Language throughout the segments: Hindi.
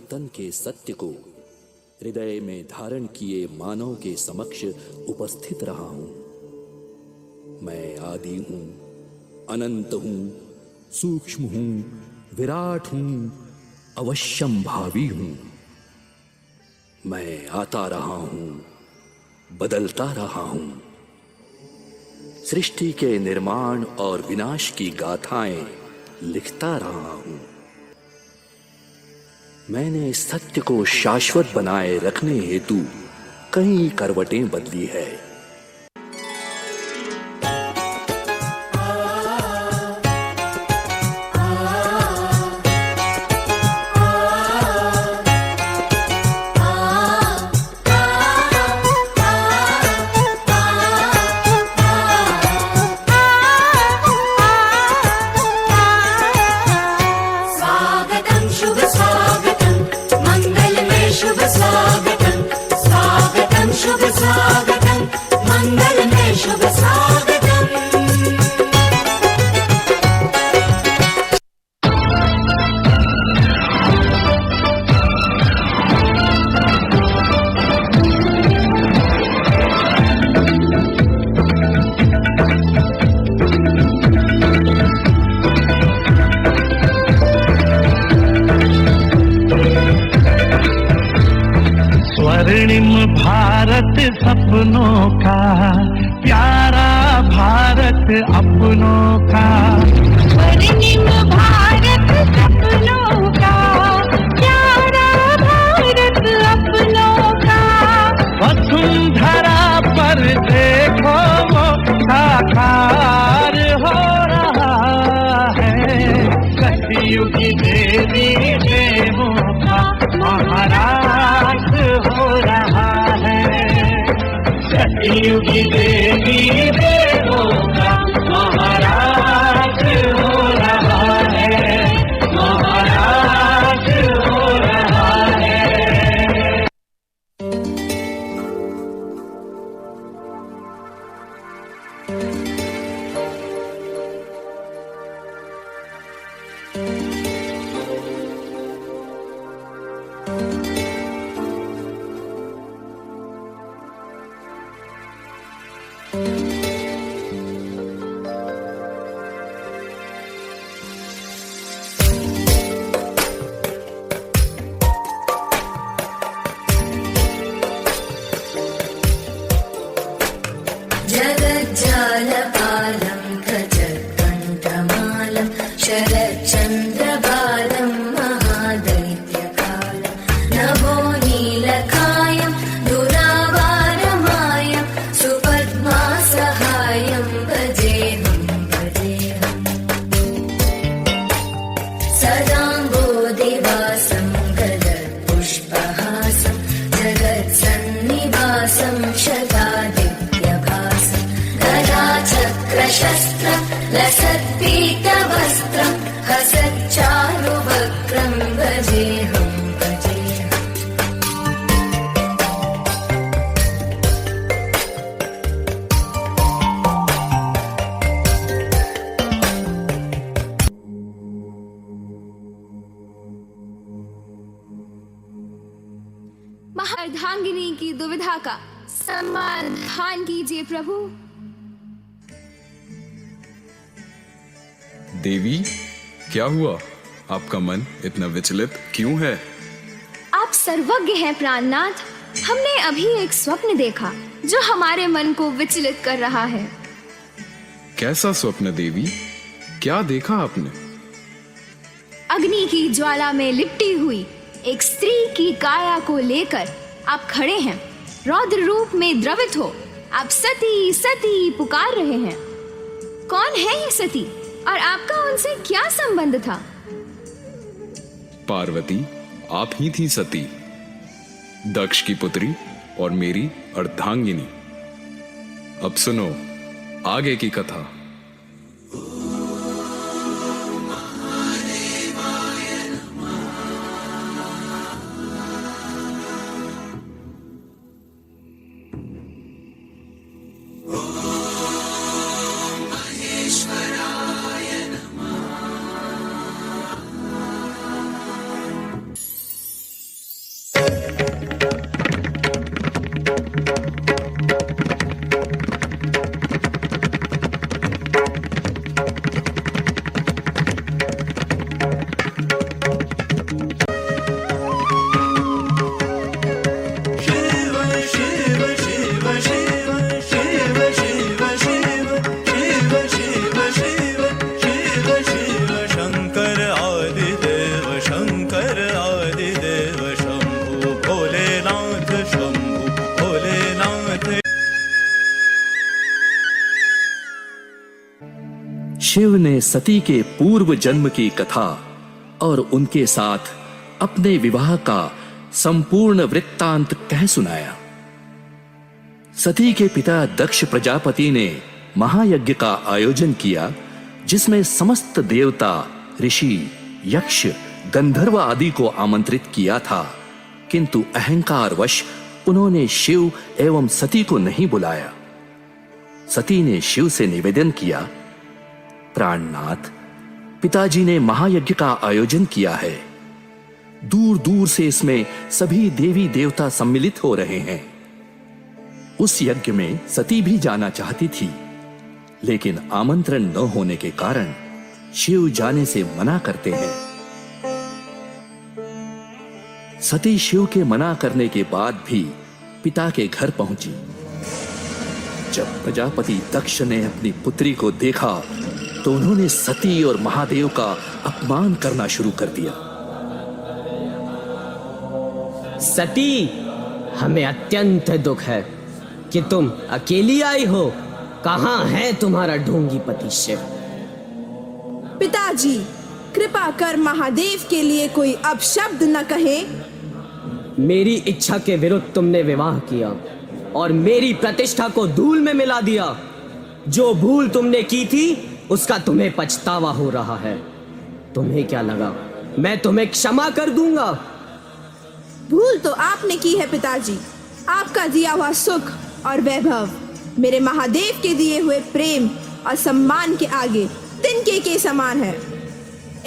सनातन के सत्य को हृदय में धारण किए मानव के समक्ष उपस्थित रहा हूं। मैं आदि हूं, अनंत हूं, सूक्ष्म हूं, विराट हूं, अवश्यम भावी हूं। मैं आता रहा हूं, बदलता रहा हूं। सृष्टि के निर्माण और विनाश की गाथाएं लिखता रहा हूं। मैंने सत्य को शाश्वत बनाए रखने हेतु कई करवटें बदली है। स्वर्णिम भारत सपनों का, प्यारा भारत अपनों का। स्वर्णिम भारत सपनों का, प्यारा भारत अपनों का। वसुंधरा पर देखो वो साकार हो रहा है। सतयुग देवी देवों का महाराज हो रहा है। सतयुग देवी देवों का महाराज हो रहा है। महाराज हो रहा है। जगज्जालपालं गजकण्ठमालं शरच्चन्द्रबालं महादैत्यकालं नभो नीलकायं दुरावारमायं सुपद्मासहायं भजेऽहं भजेऽहम् सदाम्बोधिवासं गदपुष्पहासं जगत्सन्निवासं शतादित्यभासं गदाचक्रशस्त्रं लसत्पीतवस्त्रं हसच्चारुवक्त्रं भजेऽहं भजेऽहम् अर्धांगिनी की दुविधा का समाधान कीजिए प्रभु। देवी, क्या हुआ? आपका मन इतना विचलित क्यों है? आप सर्वज्ञ हैं प्राणनाथ। हमने अभी एक स्वप्न देखा जो हमारे मन को विचलित कर रहा है। कैसा स्वप्न देवी? क्या देखा आपने? अग्नि की ज्वाला में लिपटी हुई एक स्त्री की काया को लेकर आप खड़े हैं। रौद्र रूप में द्रवित हो आप सती सती पुकार रहे हैं। कौन है ये सती और आपका उनसे क्या संबंध था? पार्वती, आप ही थी सती, दक्ष की पुत्री और मेरी अर्धांगिनी। अब सुनो आगे की कथा। शंकर आदिदेव शंभु भोलेनाथ शंभु भोलेनाथ। शिव ने सती के पूर्व जन्म की कथा और उनके साथ अपने विवाह का संपूर्ण वृत्तांत कह सुनाया। सती के पिता दक्ष प्रजापति ने महायज्ञ का आयोजन किया, जिसमें समस्त देवता, ऋषि, यक्ष, गंधर्व आदि को आमंत्रित किया था, किंतु अहंकारवश उन्होंने शिव एवं सती को नहीं बुलाया। सती ने शिव से निवेदन किया, प्राणनाथ, पिताजी ने महायज्ञ का आयोजन किया है। दूर दूर से इसमें सभी देवी देवता सम्मिलित हो रहे हैं। उस यज्ञ में सती भी जाना चाहती थी, लेकिन आमंत्रण न होने के कारण शिव जाने से मना करते हैं। सती शिव के मना करने के बाद भी पिता के घर पहुंची। जब प्रजापति दक्ष ने अपनी पुत्री को देखा तो उन्होंने सती और महादेव का अपमान करना शुरू कर दिया। सती, हमें अत्यंत दुख है कि तुम अकेली आई हो। कहाँ है तुम्हारा ढोंगी पति शिव? पिताजी, कृपा कर महादेव के लिए कोई अपशब्द न कहे। मेरी इच्छा के विरुद्ध तुमने विवाह किया और मेरी प्रतिष्ठा को धूल में मिला दिया। जो भूल तुमने की थी उसका तुम्हें पछतावा हो रहा है। तुम्हें क्या लगा मैं तुम्हें क्षमा कर दूंगा? भूल तो आपने की है पिताजी। आपका दिया हुआ सुख और वैभव मेरे महादेव के दिए हुए प्रेम और सम्मान के आगे तिनके के समान है।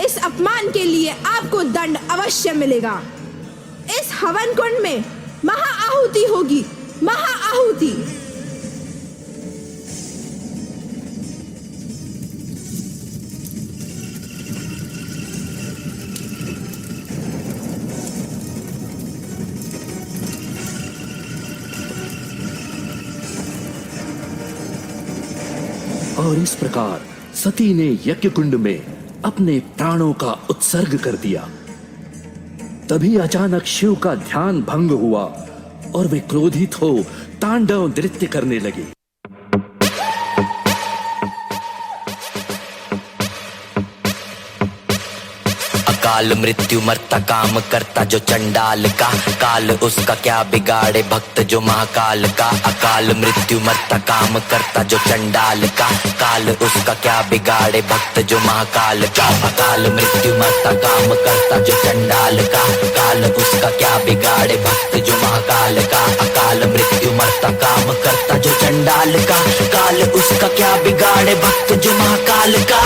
इस अपमान के लिए आपको दंड अवश्य मिलेगा। इस हवन कुंड में महाआहुति होगी, महाआहुति। और इस प्रकार सती ने यज्ञ कुंड में अपने प्राणों का उत्सर्ग कर दिया। तभी अचानक शिव का ध्यान भंग हुआ और वे क्रोधित हो तांडव नृत्य करने लगे। काल मृत्यु मरता काम करता जो चंडाल का, काल उसका क्या बिगाड़े भक्त जो महाकाल का। अकाल मृत्यु मरता काम करता जो चंडाल का, काल उसका क्या बिगाड़े भक्त जो महाकाल का। अकाल मृत्यु मरता काम करता जो चंडाल का, काल उसका क्या बिगाड़े भक्त जो महाकाल का। अकाल मृत्यु मरता काम करता जो चंडाल का, काल उसका क्या बिगाड़े भक्त जो महाकाल का।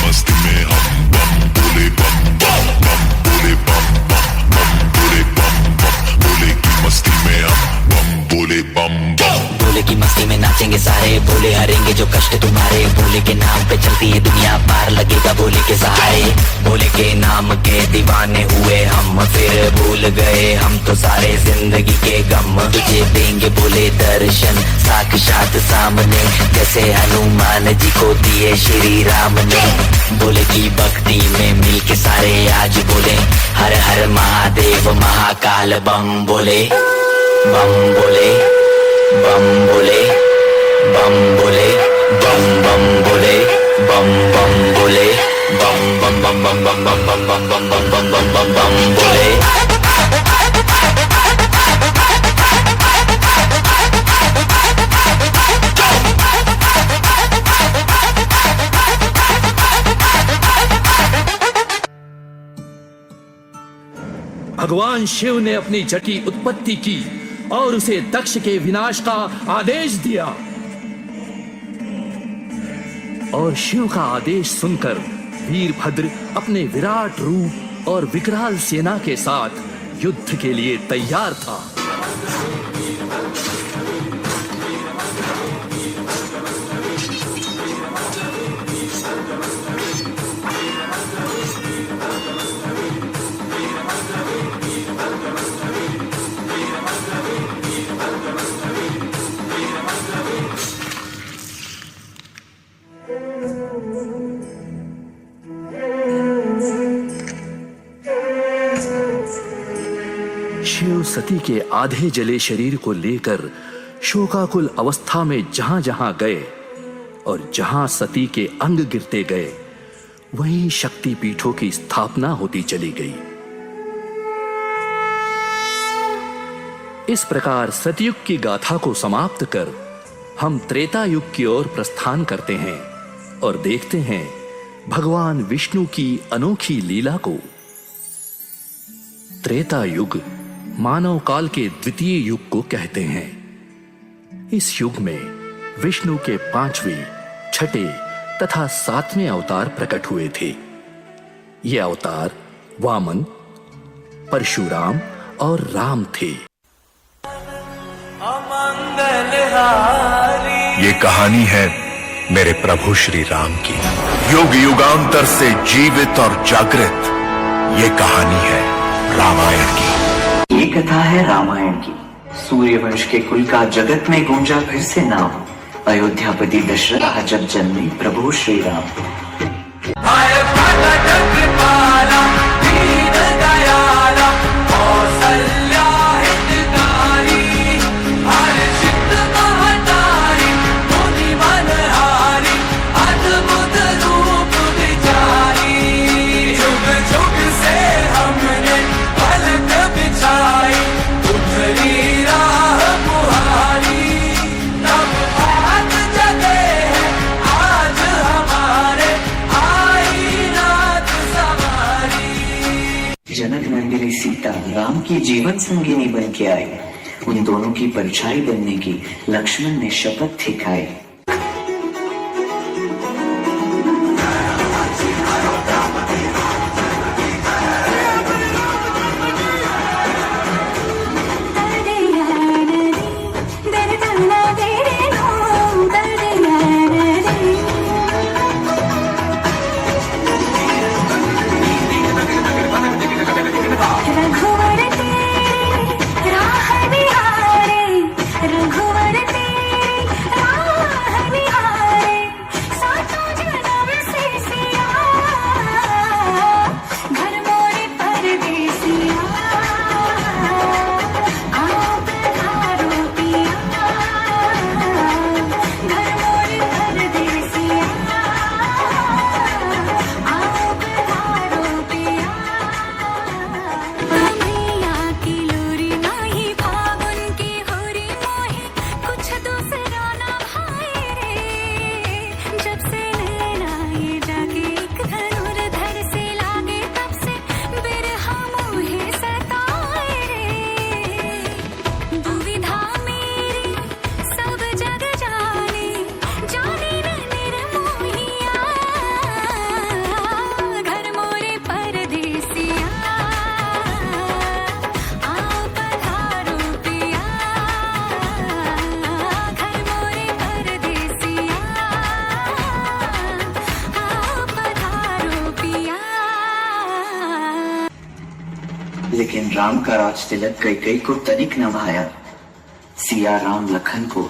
मस्ती में हम बम बोले बम बम बम बोले बम बम बम बोले बम बम बोले की मस्ती में हम बम बोले बम बम। बोले की मस्ती में नाचेंगे सारे, बोले हरेंगे जो कष्ट तुम्हारे। बोले के नाम पे चलती है दुनिया, पार लगेगा बोले के सहारे। बोले के नाम के दीवाने हुए हम, फिर भूल गए हम तो सारे जिंदगी के गम। तुझे देंगे बोले दर्शन साक्षात सामने, जैसे हनुमान जी को दिए श्री राम ने। बोले की भक्ति में मिल के सारे आज बोले हर हर महादेव महाकाल बम बोले बम बोले बम बोले बम बोले बम बम बोले बम बम बोले बम बम बम बम बम बम बम बम बम बम बम बम बम बम बोले। भगवान शिव ने अपनी जट की उत्पत्ति की और उसे दक्ष के विनाश का आदेश दिया। और शिव का आदेश सुनकर वीरभद्र अपने विराट रूप और विकराल सेना के साथ युद्ध के लिए तैयार था। शिव सती के आधे जले शरीर को लेकर शोकाकुल अवस्था में जहां जहां गए और जहां सती के अंग गिरते गए वहीं शक्ति पीठों की स्थापना होती चली गई। इस प्रकार सतयुग की गाथा को समाप्त कर हम त्रेता युग की ओर प्रस्थान करते हैं और देखते हैं भगवान विष्णु की अनोखी लीला को। त्रेता युग मानव काल के द्वितीय युग को कहते हैं। इस युग में विष्णु के 5वें, 6ठे तथा 7वें अवतार प्रकट हुए थे। ये अवतार वामन, परशुराम और राम थे। ये कहानी है मेरे प्रभु श्री राम की, युग युगांतर से जीवित और जागृत ये कहानी है रामायण की। ये कथा है रामायण की। सूर्यवंश के कुल का जगत में गूंजा फिर से नाम। अयोध्यापति दशरथ जब जन्मे प्रभु श्री राम। जनक नंदिनी सीता राम की जीवन संगिनी बन के आई। उन दोनों की परछाई बनने की लक्ष्मण ने शपथ थी खाई। लेकिन राम का राज तिलक कैकेयी को तनिक न भाया। सिया राम लखन को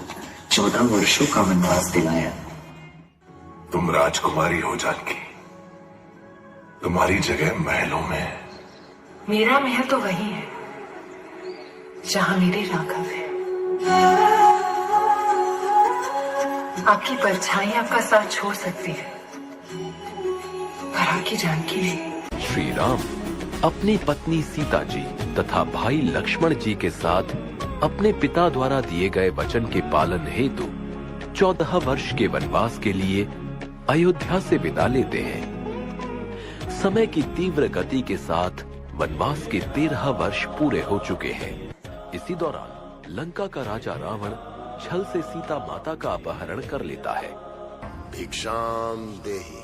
14 वर्षों का वनवास दिलाया। तुम राजकुमारी हो जानकी, तुम्हारी जगह महलों में। मेरा महल तो वही है जहां मेरे राघव है। आपकी परछाई आपका साथ छोड़ सकती है पर आपकी जानकी नहीं। श्री राम अपनी पत्नी सीता जी तथा भाई लक्ष्मण जी के साथ अपने पिता द्वारा दिए गए वचन के पालन हेतु 14 वर्ष के वनवास के लिए अयोध्या से विदा लेते हैं। समय की तीव्र गति के साथ वनवास के 13 वर्ष पूरे हो चुके हैं। इसी दौरान लंका का राजा रावण छल से सीता माता का अपहरण कर लेता है। भिक्षाम देहि।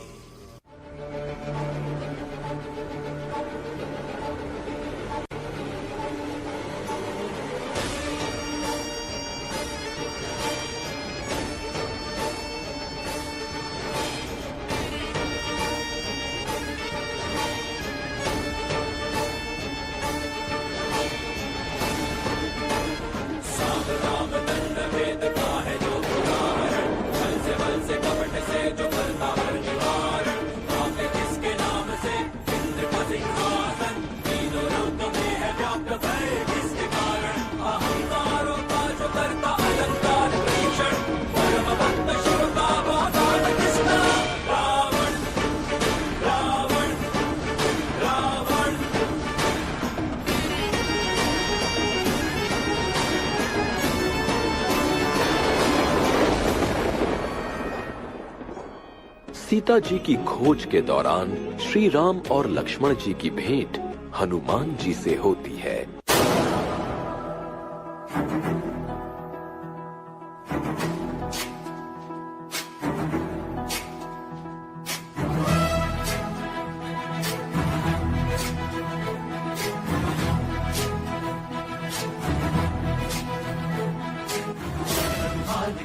सीता जी की खोज के दौरान श्री राम और लक्ष्मण जी की भेंट हनुमान जी से होती है।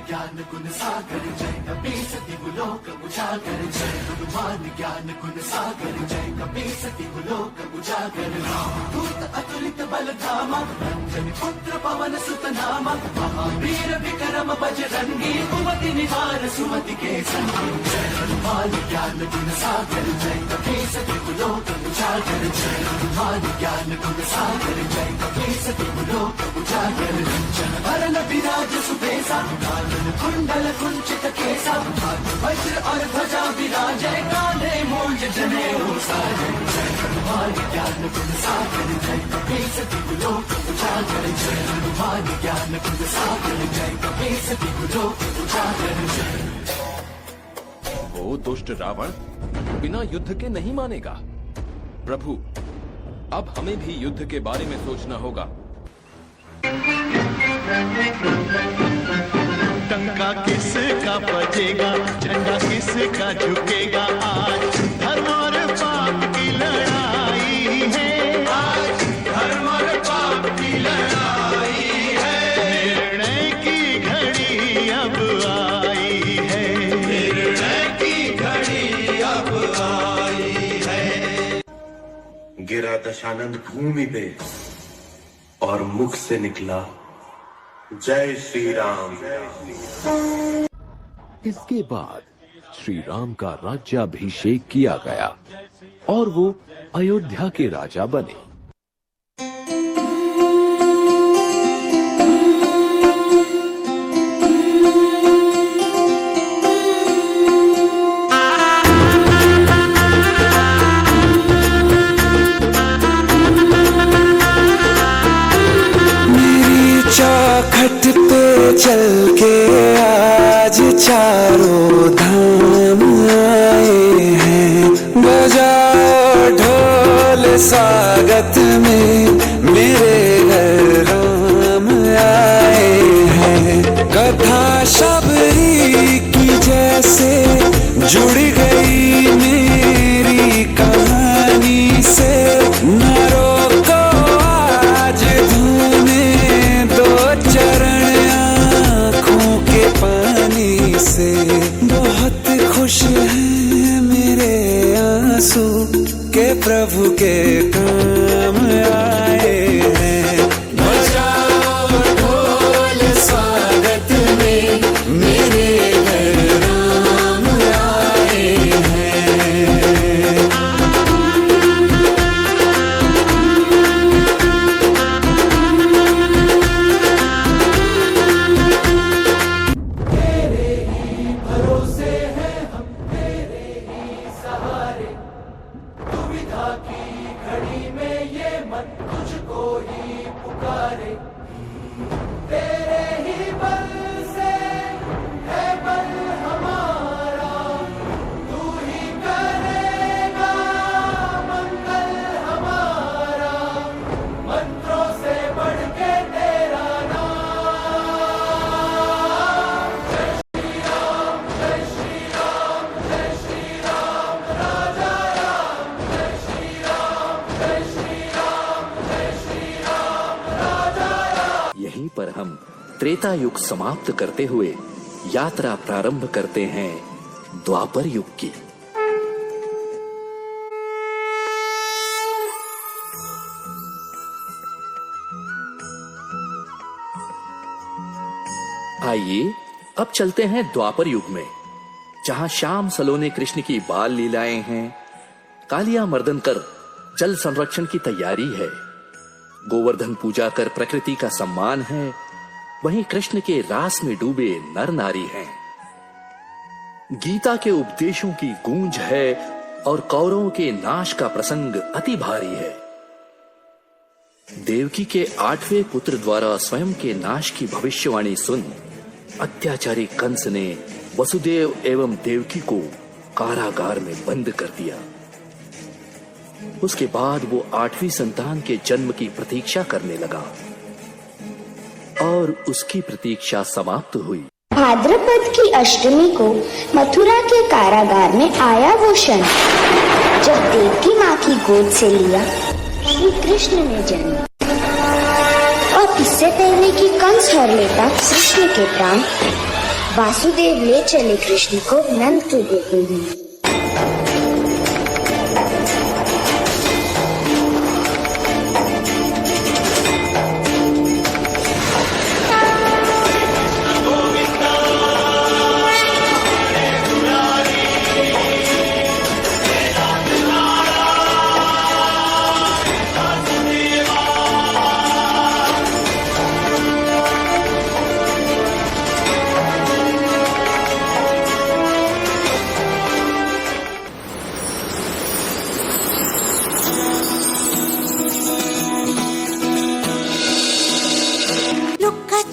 ज्ञान गुण सागर जय कपीसति गुलोक उजागर जय हनुमान ज्ञान गुण सागर जय कपीसति गुलोक उजागर दूत अतुलित बल धामा अंजनी पुत्र पवन सुत नामा महावीर विक्रम बजरंगी कुमति निवार सुमति के संगी जय हनुमान ज्ञान गुण सागर जय कपीसति गुलोक उजागर जय हनुमान ज्ञान गुण सागर जय कपीसति गुलोक उजागर जन वरण विराज सुबेसा कुंडल कुंचित केसा वज्र और ध्वजा विराजय कांधे मूंज जनेऊ साजय जय हनुमान ज्ञान गुण सागर जय कपीसति गुलोक उजागर जय हनुमान ज्ञान गुण सागर जय कपीसति गुलोक उजागर जय। वो दुष्ट रावण बिना युद्ध के नहीं मानेगा। प्रभु, अब हमें भी युद्ध के बारे में सोचना होगा। टंका किसका बजेगा, झंडा किसका झुकेगा, आज धर्म और पाप की लड़ाई है, आज धर्म और पाप की लड़ाई है। निर्णय की घड़ी अब आई है, निर्णय की घड़ी अब आई है। गिरा दशानंद भूमि पे और मुख से निकला जय श्री राम। इसके बाद श्री राम का राज्याभिषेक किया गया और वो अयोध्या के राजा बने। चौखट पे चल के आज चारों धाम आए हैं, बजाओ ढोल स्वागत में मेरे घर राम आए हैं। कथा शबरी की जैसे जुड़ गई मेरी कहानी से, न रोको आज धूने चरण आँखों के पानी से। बहुत खुश हैं मेरे आंसू के प्रभु के काम आए हैं। बजाओ ढोल स्वागत में मेरे घर राम आए हैं। पर हम त्रेता युग समाप्त करते हुए यात्रा प्रारंभ करते हैं द्वापर युग की। आइए अब चलते हैं द्वापर युग में, जहां श्याम सलोने कृष्ण की बाल लीलाएं हैं, कालिया मर्दन कर जल संरक्षण की तैयारी है, गोवर्धन पूजा कर प्रकृति का सम्मान है, वहीं कृष्ण के रास में डूबे नर नारी हैं। गीता के उपदेशों की गूंज है और कौरवों के नाश का प्रसंग अति भारी है। देवकी के 8वें पुत्र द्वारा स्वयं के नाश की भविष्यवाणी सुन अत्याचारी कंस ने वसुदेव एवं देवकी को कारागार में बंद कर दिया। उसके बाद वो 8वीं संतान के जन्म की प्रतीक्षा करने लगा और उसकी प्रतीक्षा समाप्त हुई। भाद्रपद की अष्टमी को मथुरा के कारागार में आया वो क्षण जब देवकी माँ की गोद से लिया श्री कृष्ण ने जन्म, और इससे पहले कि कंस हर लेता कृष्ण के प्राण, वासुदेव ले चले कृष्ण को नंद के गोकुल में।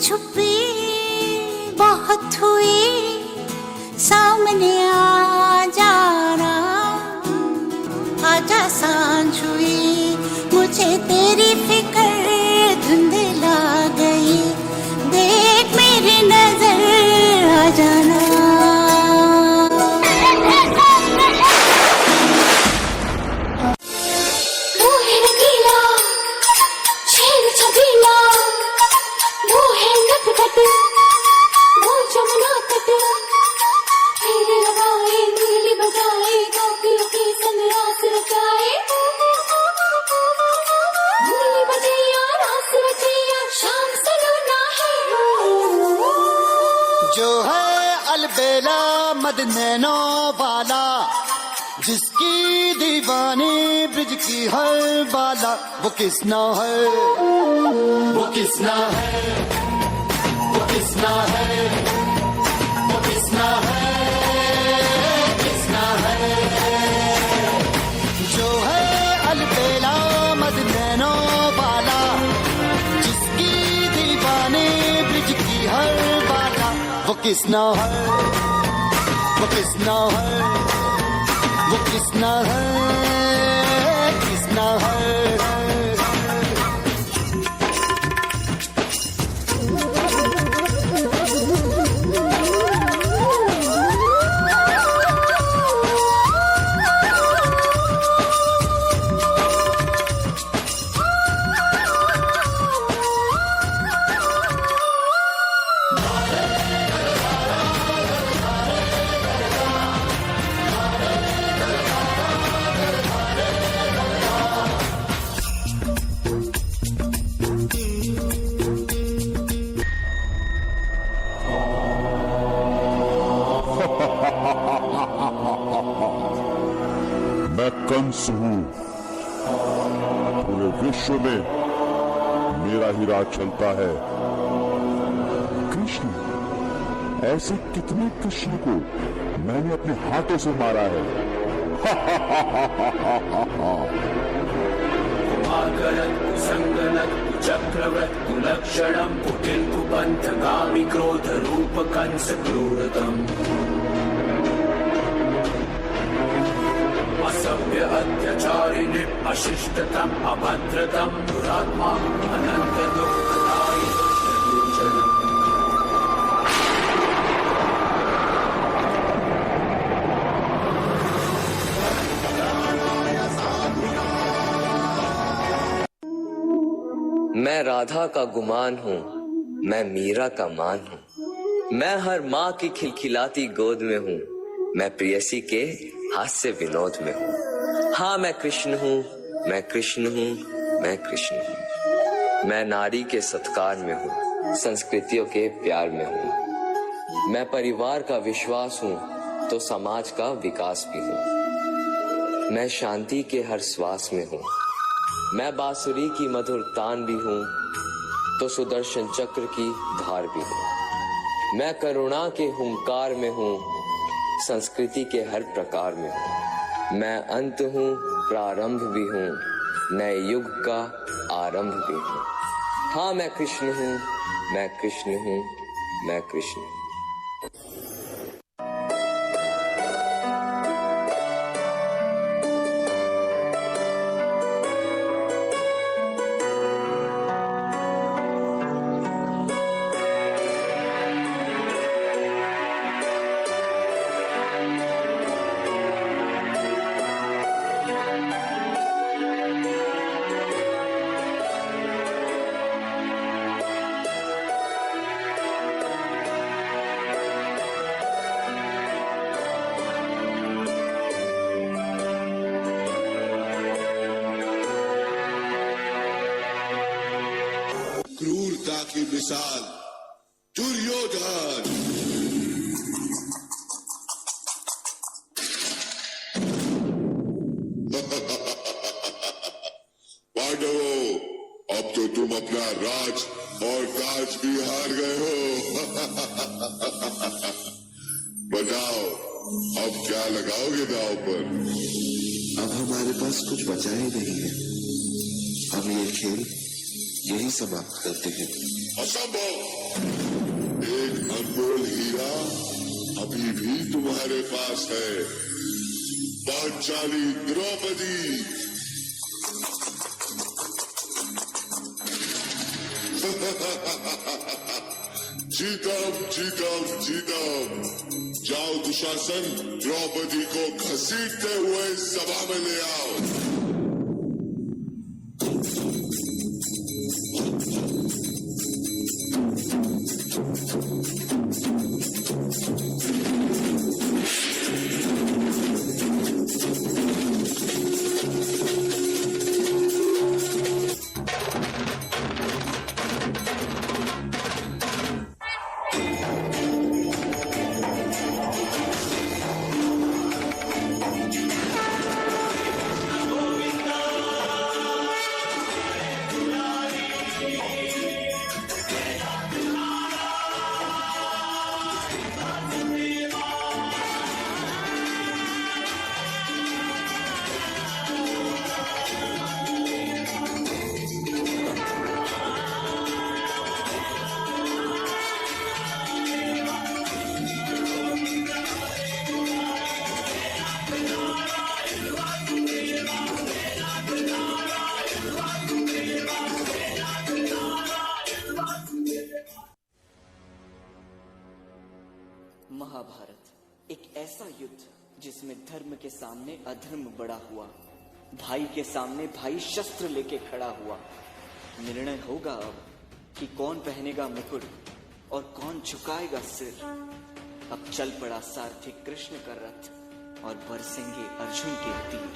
छुपी बहुत हुई, सामने आ जाना, आजा सांझ हुई, मुझे तेरी फिक्र धुंधला गई, देख मेरी नजर आ जाना। जो है अलबेला मद नैनो वाला, जिसकी दीवानी ब्रिज की हर बाला, वो किसना है, वो किसना है, वो किसना है, वो किसना है, किसना है। जो है अलबेला मद नैनो वाला, जिसकी दीवानी ब्रिज की हर बाला, वो किसना है, वो किसना है, वो किसना है, किसना है। मैं कंस हूँ, पूरे विश्व में मेरा ही राज चलता है। कृष्ण, ऐसे कितने कृष्ण को मैंने अपने हाथों से मारा है। चक्रव्रत कुलक्षणम कुटिल कुपंथगामी क्रोध रूप कंस क्रूरतम, असभ्य अत्याचारिणी अशिष्टतम अभद्रतम दुरात्मा अनंत दुःखदायी दुष्टदुर्जनम। मैं राधा का गुमान हूँ, मैं मीरा का मान हूँ, मैं हर माँ की खिलखिलाती गोद में हूँ, मैं प्रेयसी के हास्य विनोद में हूँ। हाँ मैं कृष्ण हूँ, मैं कृष्ण हूँ, मैं कृष्ण हूँ। मैं नारी के सत्कार में हूँ, संस्कृतियों के प्यार में हूँ। मैं परिवार का विश्वास हूँ तो समाज का विकास भी हूँ। मैं शांति के हर श्वास में हूँ। मैं बांसुरी की मधुर तान भी हूँ तो सुदर्शन चक्र की धार भी हूँ। मैं करुणा के हुंकार में हूँ, संस्कृति के हर प्रकार में हूँ। मैं अंत हूँ, प्रारंभ भी हूँ, नए युग का आरंभ भी हूँ। हाँ मैं कृष्ण हूँ, मैं कृष्ण हूँ, मैं कृष्ण हूँ। मिसाल दुर्योधन। पांडवों, अब तो तुम अपना राज और ताज भी हार गए हो। बताओ अब क्या लगाओगे दांव पर? अब हमारे पास कुछ बचा ही नहीं है। हम ये खेल यही समाप्त करते हैं। असंभव! एक अनमोल हीरा अभी भी तुम्हारे पास है, पांचाली द्रौपदी। जीतम जीतम जीतम। जाओ दुशासन, द्रौपदी को घसीटते हुए सभा में ले आओ। महाभारत एक ऐसा युद्ध जिसमें धर्म के सामने अधर्म बड़ा हुआ, भाई के सामने भाई शस्त्र लेके खड़ा हुआ। निर्णय होगा अब कि कौन पहनेगा मुकुट और कौन झुकाएगा सिर। अब चल पड़ा सारथी कृष्ण का रथ और बरसेंगे अर्जुन के तीर।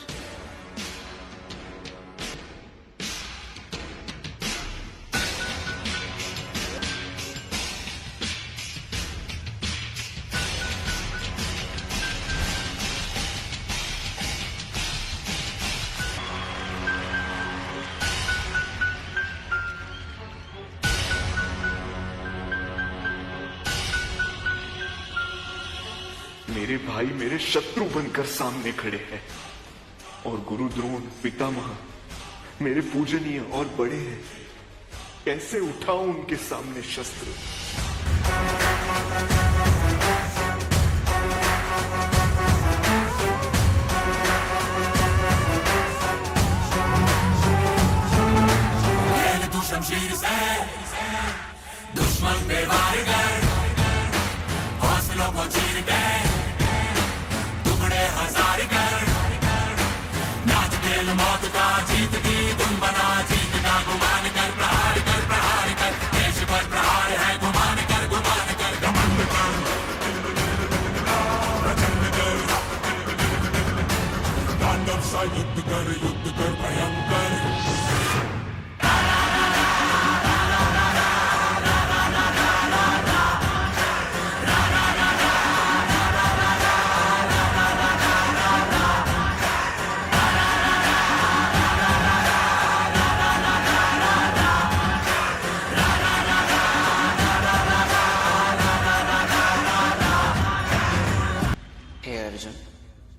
मेरे भाई मेरे शत्रु बनकर सामने खड़े हैं और गुरु द्रोण पितामह मेरे पूजनीय और बड़े हैं। कैसे उठाऊं उनके सामने शस्त्र? तू शमशीर से दुश्मन पे वार कर, हौसलों को चीर के हजार कर, नाच खेल मौत का जीत की तुम बना, जीत का गुमान कर, प्रहार कर, देश पर प्रहार है, गुमान कर, घमंड कर, प्रचंड कर, तांडव सा युद्ध कर भयंकर।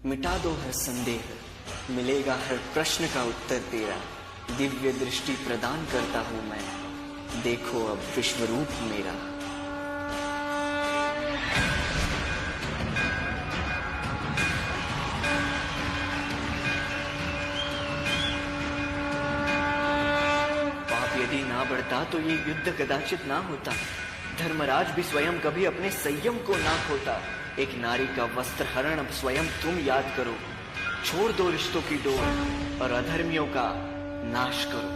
मिटा दो हर संदेह, मिलेगा हर प्रश्न का उत्तर तेरा। दिव्य दृष्टि प्रदान करता हूं मैं, देखो अब विश्वरूप मेरा। पाप यदि ना बढ़ता तो ये युद्ध कदाचित ना होता। धर्मराज भी स्वयं कभी अपने संयम को ना खोता। एक नारी का वस्त्र हरण अब स्वयं तुम याद करो। छोड़ दो रिश्तों की डोर और अधर्मियों का नाश करो।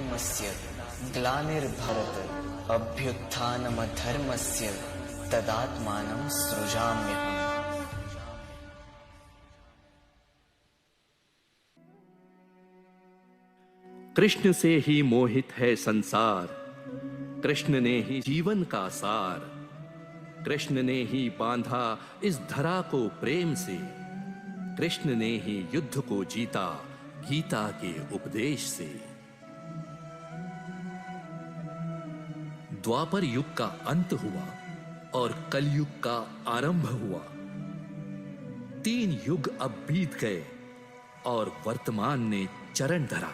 धर्मस्य ग्लानिर्भरत अभ्युत्थानमधर्मस्य तदात्मानं सृजाम्यहम्। कृष्ण से ही मोहित है संसार, कृष्ण ने ही जीवन का सार, कृष्ण ने ही बांधा इस धरा को प्रेम से, कृष्ण ने ही युद्ध को जीता गीता के उपदेश से। द्वापर युग का अंत हुआ और कलयुग का आरंभ हुआ। 3 युग अब बीत गए और वर्तमान ने चरण धरा।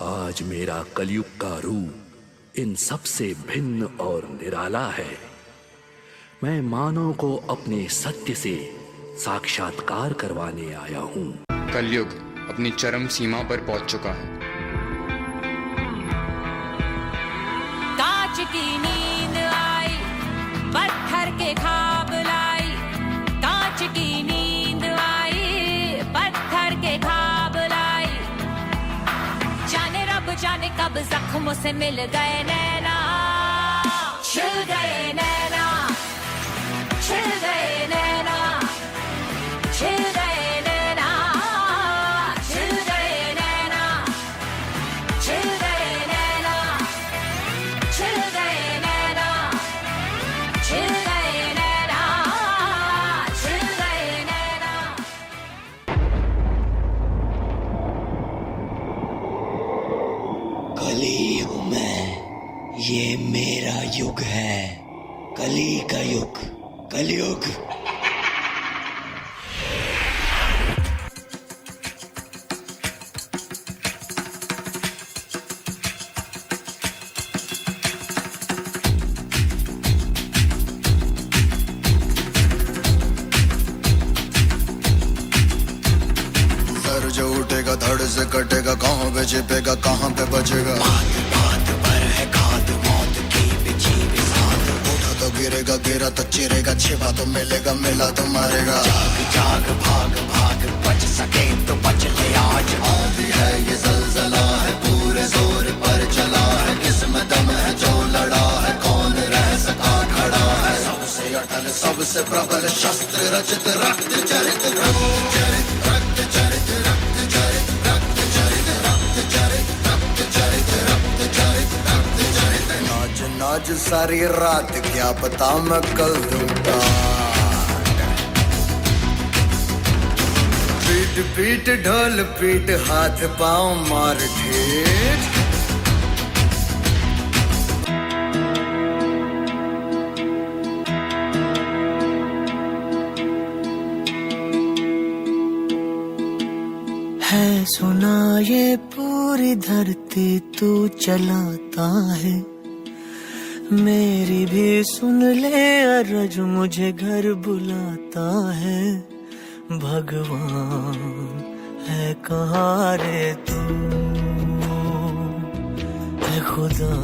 आज मेरा कलयुग का रूप इन सब से भिन्न और निराला है। मैं मानव को अपने सत्य से साक्षात्कार करवाने आया हूँ। कलयुग अपनी चरम सीमा पर पहुंच चुका है। कांच की नींद आई, पत्थर के ख्वाब लाई, कांच की नींद आई, पत्थर के ख्वाब लाई। जाने रब जाने कब जख्मों से मिल गए नैना, छिल गए नैना, छिल गए नैना, छिल गए नैना, छिल गए नैना, छिल गए नैना, छिल गए नैना, छिल गए नैना, छिल गए नैना। कली हूं मैं, ये मेरा युग है, कली का युग, कलयुग। सर जो उठेगा धड़ से कटेगा, कहाँ पे छिपेगा कहाँ पे बचेगा। बात पर है खाद मौत की बिछी बिसात। उठा तो गिरेगा, गिरा तो चिरेगा, छिपा तो मिलेगा, मिला तो मारेगा। जाग जाग भाग भाग, बच सके तो बच ले आज। आंधी है ये ज़लज़ला है, पूरे जोर पर चला है। किसमें दम है जो लड़ा है, कौन रह सका खड़ा है। सबसे अटल सबसे प्रबल शस्त्र रचित, रक्त चरित, रक्त चरित, रक्त चरित, रक्त चरित, रक्त चरित, रक्त चरित, रक्त चरित, रक्त चरित, रक्त चरित। नाच नाच सारी रात, क्या पता मैं कल दूंगा। पीट पीट ढोल पीट, हाथ पाँव मार ठेठ। है सुना ये पूरी धरती तू चलाता है, मेरी भी सुन ले अरज मुझे घर बुलाता है। भगवान है कहाँ रे तू, है खुदा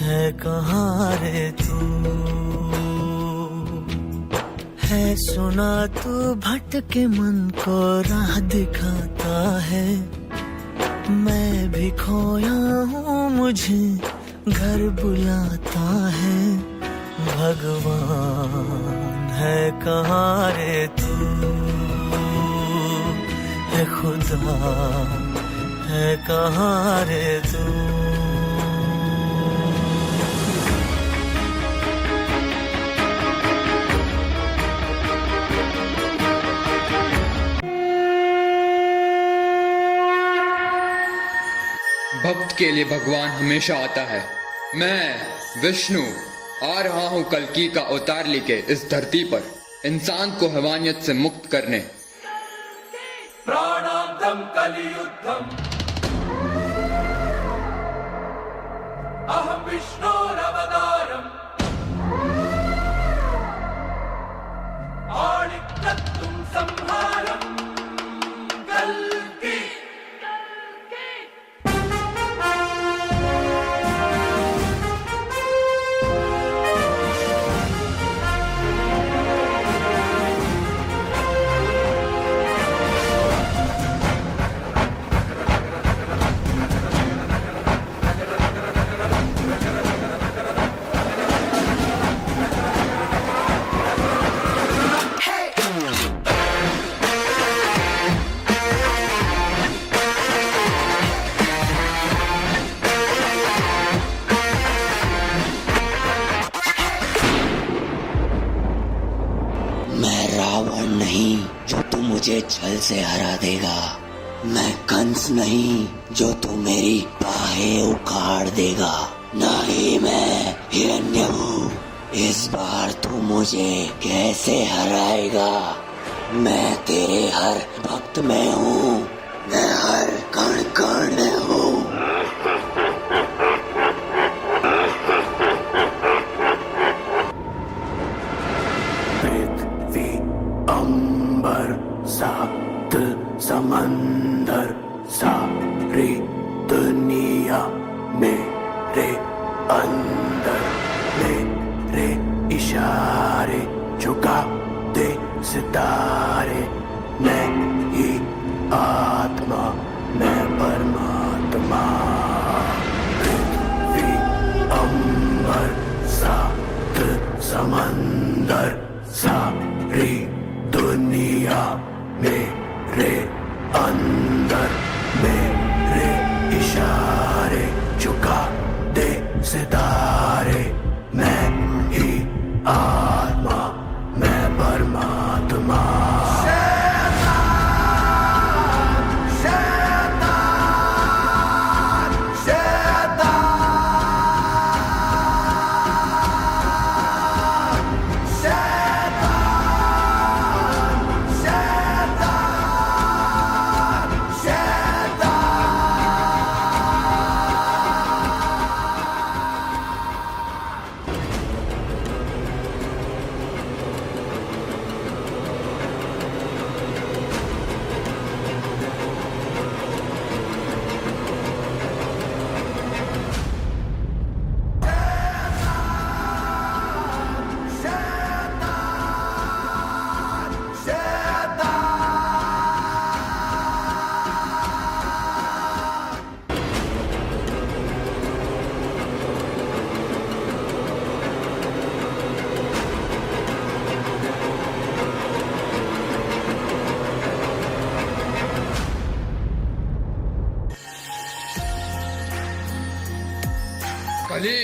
है कहाँ रे तू। है सुना तू भटके मन को राह दिखाता है, मैं भी खोया हूँ मुझे घर बुलाता है। भगवान है कहाँ रे तू, है खुदा है कहाँ रे तू। भक्त के लिए भगवान हमेशा आता है। मैं विष्णु आ रहा हूँ कल्कि का अवतार लेके इस धरती पर, इंसान को हैवानियत से मुक्त करने। प्राणांतम कलियुद्धम अहम विष्णोरवतारम आणिक्यत्वं संहारम कल्कि। मुझे छल से हरा देगा। मैं कंस नहीं जो तू मेरी बाहें उखाड़ देगा। नहीं, मैं हिरण्यऊ। इस बार तू मुझे कैसे हराएगा? मैं तेरे हर भक्त में हूँ, मैं हर कण कण में हूँ। पृथ्वी, अंबर, सात समंदर, सारी दुनिया मेरे अंदर। मेरे इशारे झुका दे सितारे। मैं ही आत्मा, मैं परमात्मा। पृथ्वी, अंबर, सात समंदर, सारी दुनिया मेरे अंदर। मेरे इशारे झुका दे सितारे। मैं ही आत्मा, मैं परमात्मा। कली,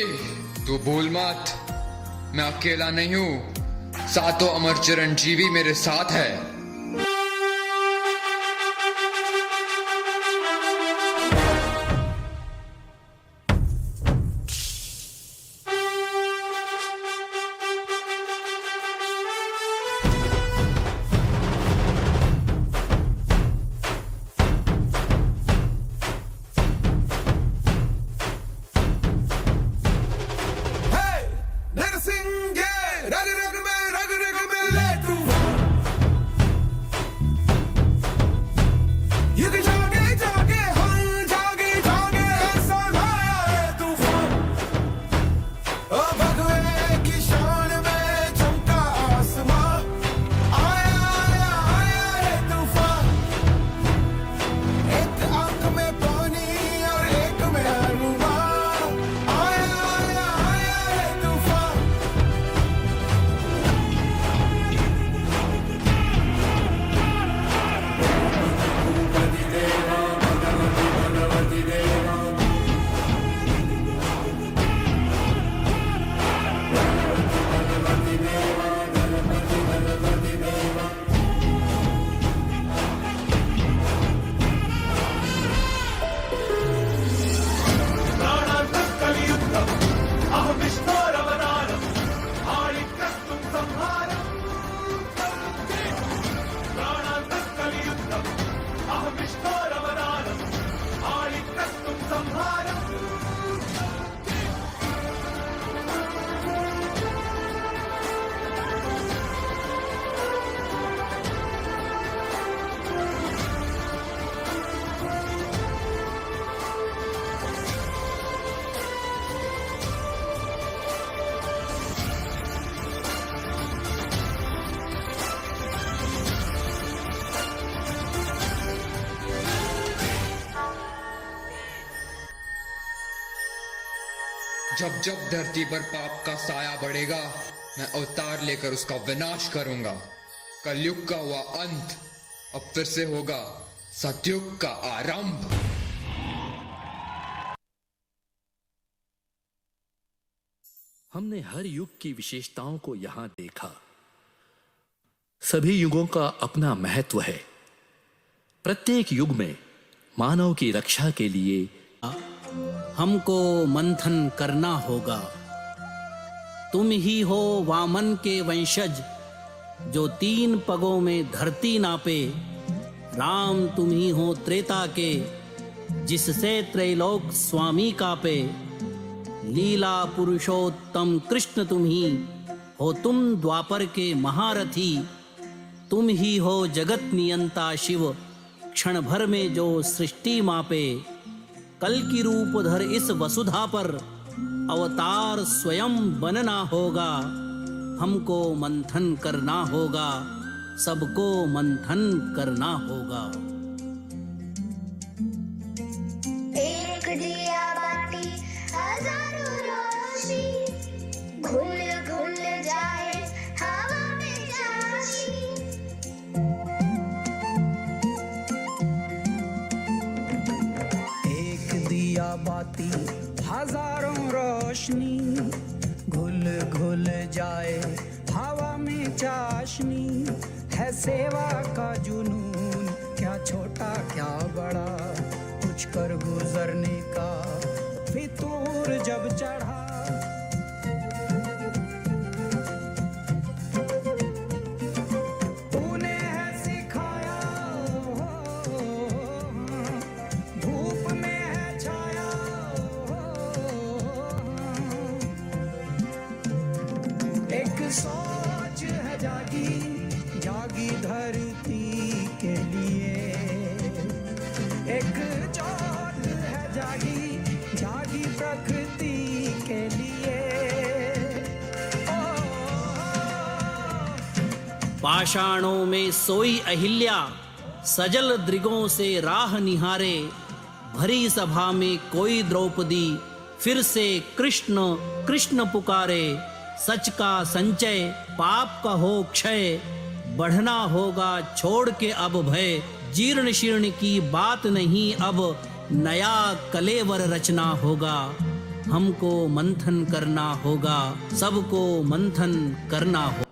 तू भूल मत, मैं अकेला नहीं हूँ। सातों अमर चिरंजीवी मेरे साथ है। जब जब धरती पर पाप का साया बढ़ेगा, मैं अवतार लेकर उसका विनाश करूंगा। कलयुग का हुआ अंत, अब फिर से होगा सतयुग का आरंभ। हमने हर युग की विशेषताओं को यहां देखा। सभी युगों का अपना महत्व है। प्रत्येक युग में मानव की रक्षा के लिए हमको मंथन करना होगा। तुम ही हो वामन के वंशज, जो 3 पगों में धरती नापे। राम तुम ही हो त्रेता के, जिससे त्रैलोक स्वामी कापे। लीला पुरुषोत्तम कृष्ण तुम ही हो, तुम द्वापर के महारथी। तुम ही हो जगत नियंता शिव, क्षण भर में जो सृष्टि मापे। कल की रूप धर इस वसुधा पर, अवतार स्वयं बनना होगा। हमको मंथन करना होगा, सबको मंथन करना होगा। एक दिया बाती हजारों रोशनी, घुल घुल जाए हवा में चाशनी। एक दिया बाती हजारों रोशनी, घुल घुल जाए हवा में चाशनी। है सेवा का जुनून, क्या छोटा क्या बड़ा, कुछ कर गुजरने का फितूर जब चढ़ा। तूने है सिखाया, धूप में है छाया। एक सोच है जागी, जागी धरती के लिए। एक चोट है जागी, जागी प्रकृति के लिए। पाषाणों में सोई अहिल्या, सजल दृगों से राह निहारे। भरी सभा में कोई द्रौपदी, फिर से कृष्ण कृष्ण पुकारे। सच का संचय, पाप का हो क्षय। बढ़ना होगा छोड़ के अब भय, जीर्ण शीर्ण की बात नहीं अब। नया कलेवर रचना होगा, हमको मंथन करना होगा, सबको मंथन करना होगा।